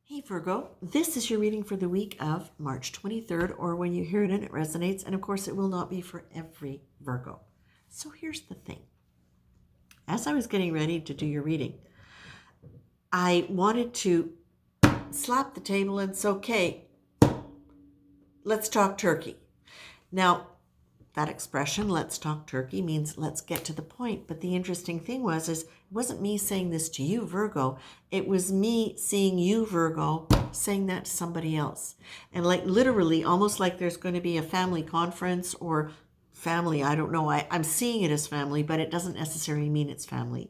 Hey Virgo, this is your reading for the week of March 23rd, or when you hear it and it resonates, and of course it will not be for every Virgo. So here's the thing. As I was getting ready to do your reading, I wanted to slap the table and say, okay, let's talk turkey. Now, that expression, let's talk turkey, means let's get to the point. But the interesting thing is it wasn't me saying this to you, Virgo. It was me seeing you, Virgo, saying that to somebody else. And like literally, almost like there's going to be a family conference or family, I don't know. I'm seeing it as family, but it doesn't necessarily mean it's family.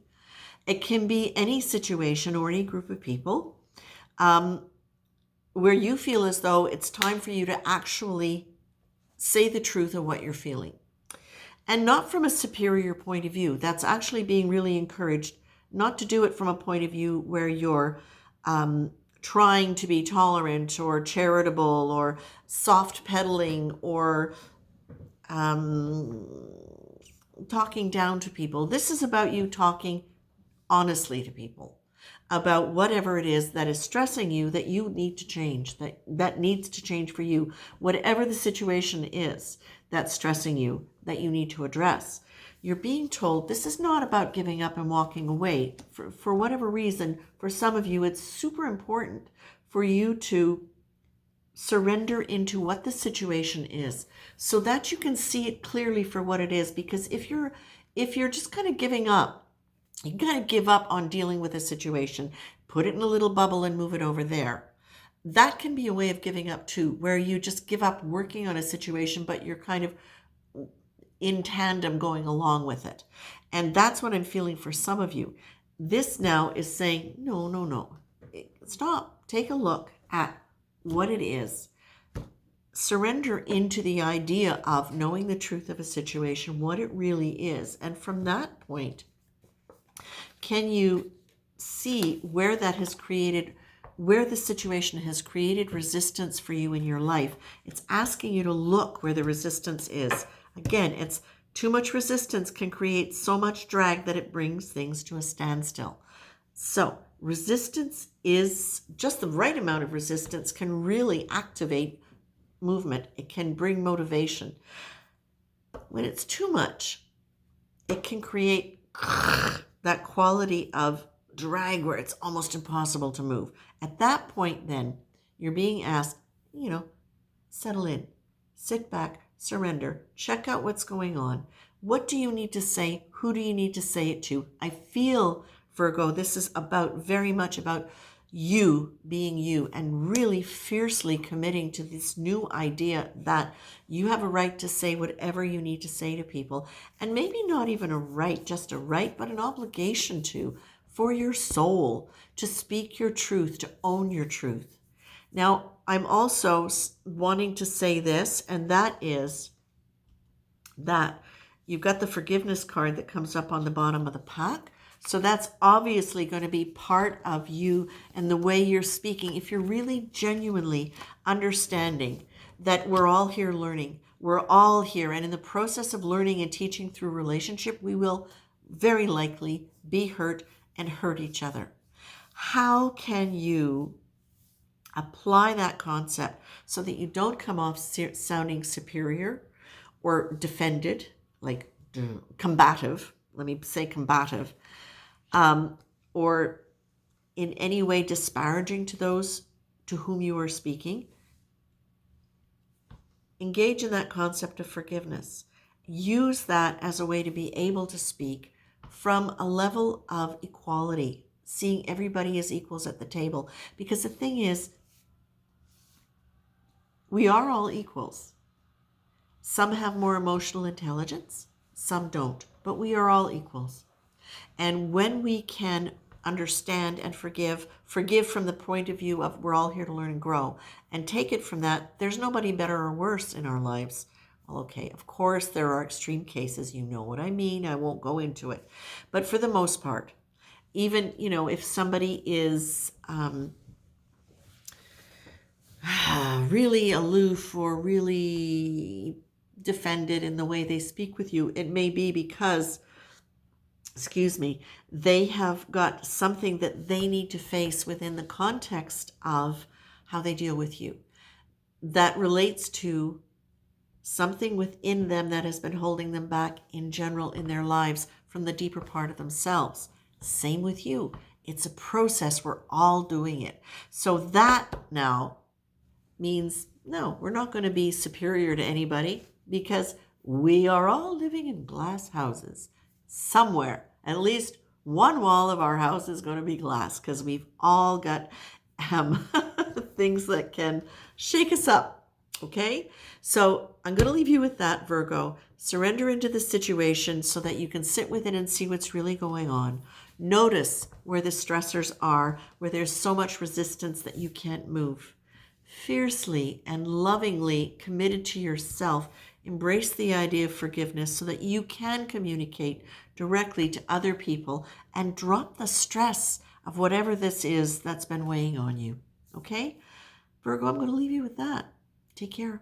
It can be any situation or any group of people where you feel as though it's time for you to actually say the truth of what you're feeling. And not from a superior point of view. That's actually being really encouraged, not to do it from a point of view where you're trying to be tolerant or charitable or soft pedaling or talking down to people. This is about you talking honestly to people about whatever it is that is stressing you, that you need to change, that needs to change for you, whatever the situation is that's stressing you, that you need to address. You're being told this is not about giving up and walking away. For whatever reason, for some of you, it's super important for you to surrender into what the situation is so that you can see it clearly for what it is. Because if you're just kind of giving up, you can kind of give up on dealing with a situation, put it in a little bubble and move it over there. That can be a way of giving up too, where you just give up working on a situation, but you're kind of in tandem going along with it. And that's what I'm feeling for some of you. This now is saying, no. Stop. Take a look at what it is. Surrender into the idea of knowing the truth of a situation, what it really is. And from that point, can you see where that has created, where the situation has created resistance for you in your life? It's asking you to look where the resistance is. Again, it's too much resistance can create so much drag that it brings things to a standstill. So resistance is just the right amount of resistance can really activate movement. It can bring motivation. When it's too much, it can create that quality of drag where it's almost impossible to move. At that point, then, you're being asked, settle in, sit back, surrender, check out what's going on. What do you need to say? Who do you need to say it to? I feel, Virgo, this is very much about you being you and really fiercely committing to this new idea that you have a right to say whatever you need to say to people. And maybe not even a right, just a right, but an obligation to, for your soul, to speak your truth, to own your truth. Now, I'm also wanting to say this, and that is that you've got the forgiveness card that comes up on the bottom of the pack. So that's obviously going to be part of you and the way you're speaking. If you're really genuinely understanding that we're all here learning, we're all here, and in the process of learning and teaching through relationship, we will very likely be hurt and hurt each other. How can you apply that concept so that you don't come off sounding superior or defended, like combative? Let me say combative. Or in any way disparaging to those to whom you are speaking. Engage in that concept of forgiveness. Use that as a way to be able to speak from a level of equality, seeing everybody as equals at the table. Because the thing is, we are all equals. Some have more emotional intelligence, some don't, but we are all equals. And when we can understand and forgive from the point of view of we're all here to learn and grow, and take it from that, there's nobody better or worse in our lives. Well, okay, of course, there are extreme cases. You know what I mean. I won't go into it. But for the most part, even, if somebody is really aloof or really defended in the way they speak with you, it may be because excuse me, they have got something that they need to face within the context of how they deal with you that relates to something within them that has been holding them back in general in their lives from the deeper part of themselves. Same with you. It's a process. We're all doing it. So that now means, no, we're not going to be superior to anybody because we are all living in glass houses somewhere. At least one wall of our house is going to be glass because we've all got things that can shake us up. Okay? So I'm going to leave you with that, Virgo. Surrender into the situation so that you can sit with it and see what's really going on. Notice where the stressors are, where there's so much resistance that you can't move. Fiercely and lovingly committed to yourself, embrace the idea of forgiveness so that you can communicate directly to other people and drop the stress of whatever this is that's been weighing on you. Okay? Virgo, I'm going to leave you with that. Take care.